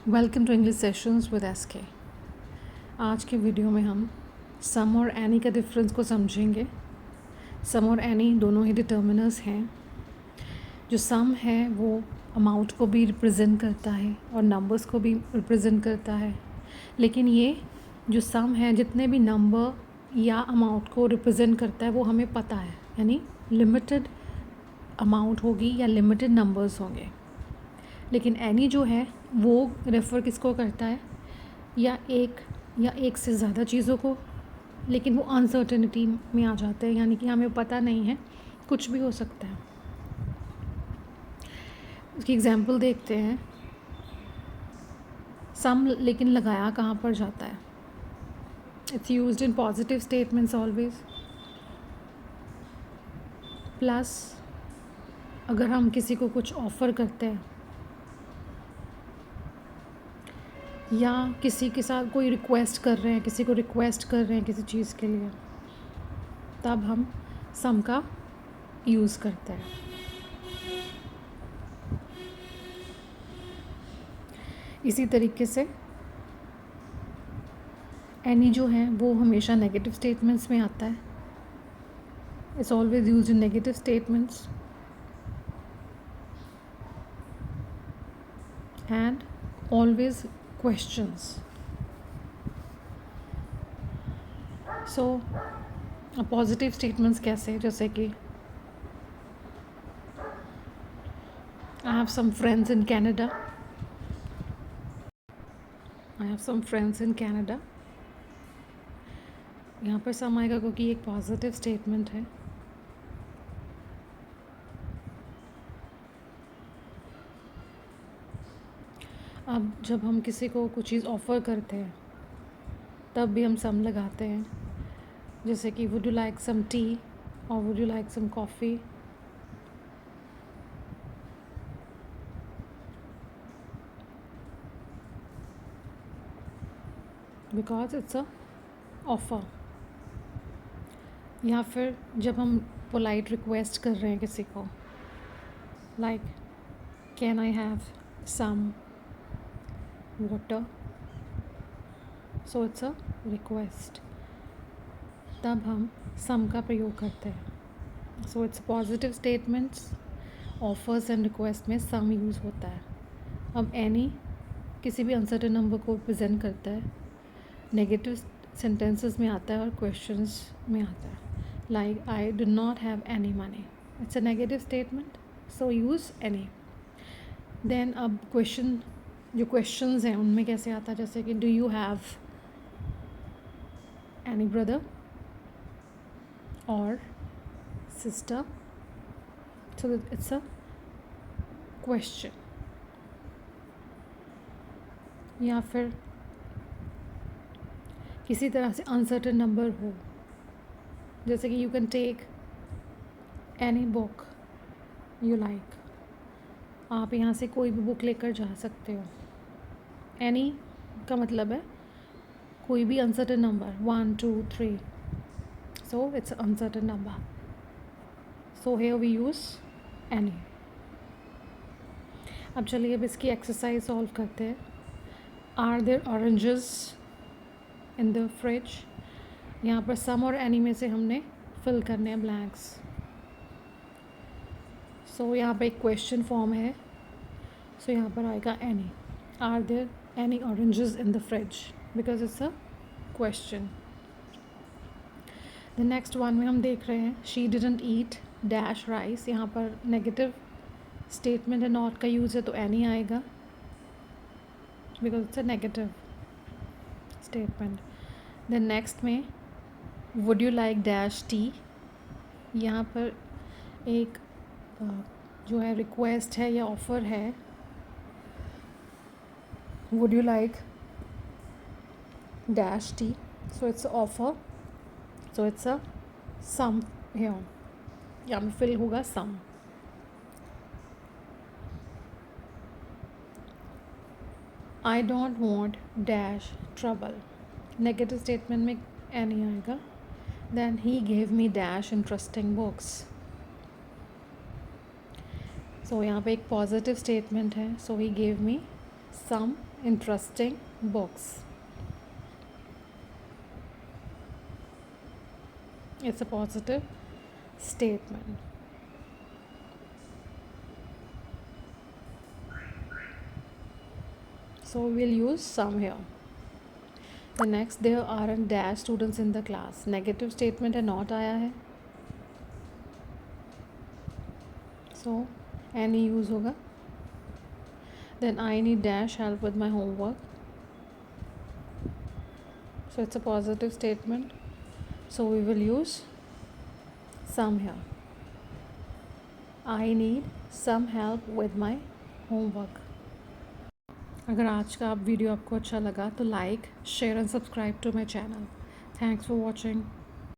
Welcome to English sessions with SK. आज के video में हम सम और एनी का डिफरेंस को समझेंगे। सम और एनी दोनों ही डिटर्मिनर्स हैं। जो सम है वो अमाउंट को भी रिप्रेजेंट करता है और नंबर्स को भी रिप्रेजेंट करता है, लेकिन ये जो सम है जितने भी नंबर या अमाउंट को रिप्रेजेंट करता है वो हमें पता है, यानी लिमिटेड अमाउंट होगी या लिमिटेड नंबर्स होंगे। लेकिन एनी जो है वो रेफ़र किसको करता है, या एक से ज़्यादा चीज़ों को, लेकिन वो अनसर्टेनिटी में आ जाते हैं, यानी कि हमें पता नहीं है, कुछ भी हो सकता है। उसकी एग्जांपल देखते हैं। सम लेकिन लगाया कहाँ पर जाता है? It's used in positive statements always. Plus अगर हम किसी को कुछ ऑफ़र करते हैं या किसी के साथ कोई रिक्वेस्ट कर रहे हैं, किसी को रिक्वेस्ट कर रहे हैं किसी चीज़ के लिए, तब हम सम का यूज़ करते हैं। इसी तरीके से एनी जो है वो हमेशा नेगेटिव स्टेटमेंट्स में आता है। It's always used in negative statements and always questions. So positive statements कैसे, जैसे कि I have some friends in Canada. I have some friends in Canada. यहाँ पर सम आएगा क्योंकि एक पॉजिटिव स्टेटमेंट है। अब जब हम किसी को कुछ चीज़ ऑफ़र करते हैं तब भी हम सम लगाते हैं, जैसे कि would you like some tea और would you like some coffee. Because it's a offer. या फिर जब हम पोलाइट रिक्वेस्ट कर रहे हैं किसी को, like can I have some water, so it's a request, तब हम सम का प्रयोग करते हैं। So it's positive statements, offers and request में सम यूज़ होता है। अब एनी किसी भी अनसर्टेन नंबर को रिप्रेजेंट करता है, नेगेटिव सेंटेंसेस में आता है और क्वेश्चंस में आता है। Like I do not have any money, it's a negative statement, so use any. Then अब जो क्वेश्चंस हैं उनमें कैसे आता है, जैसे कि do you have any brother और sister, so it's a question. या फिर किसी तरह से अनसर्टेन नंबर हो, जैसे कि you can take any book you like, आप यहाँ से कोई भी बुक लेकर जा सकते हो। एनी का मतलब है कोई भी uncertain number, 1 2 3, so it's uncertain number, so here we use any. अब चलिए अब इसकी एक्सरसाइज सॉल्व करते हैं। Are there oranges in the fridge? यहाँ पर सम और एनी में से हमने फिल करने हैं ब्लैंक्स। सो यहाँ पर एक क्वेश्चन फॉर्म है, सो यहाँ पर आएगा any. Are there any oranges in the fridge, because it's a question. The next one में हम देख रहे हैं she didn't eat dash rice. यहाँ पर नेगेटिव स्टेटमेंट है, नॉट का यूज़ है, तो एनी आएगा because it's a negative statement. Then next में would you like dash tea. यहाँ पर एक जो है रिक्वेस्ट है या ऑफ़र है, would you like dash tea, so it's offer, so it's a some here, यहाँ में फिल होगा some. I don't want dash trouble, negative statement में एनी आएगा। Then he gave me dash interesting books, so यहाँ पे एक positive statement है, so he gave me some interesting books. It's a positive statement. So we'll use some here. The next, there aren't dash students in the class. Negative statement है, not आया है. So any use होगा. Then I need dash help with my homework. So it's a positive statement. So we will use some here. I need some help with my homework. अगर आज का video आपको अच्छा लगा तो like share and subscribe to my channel. Thanks for watching.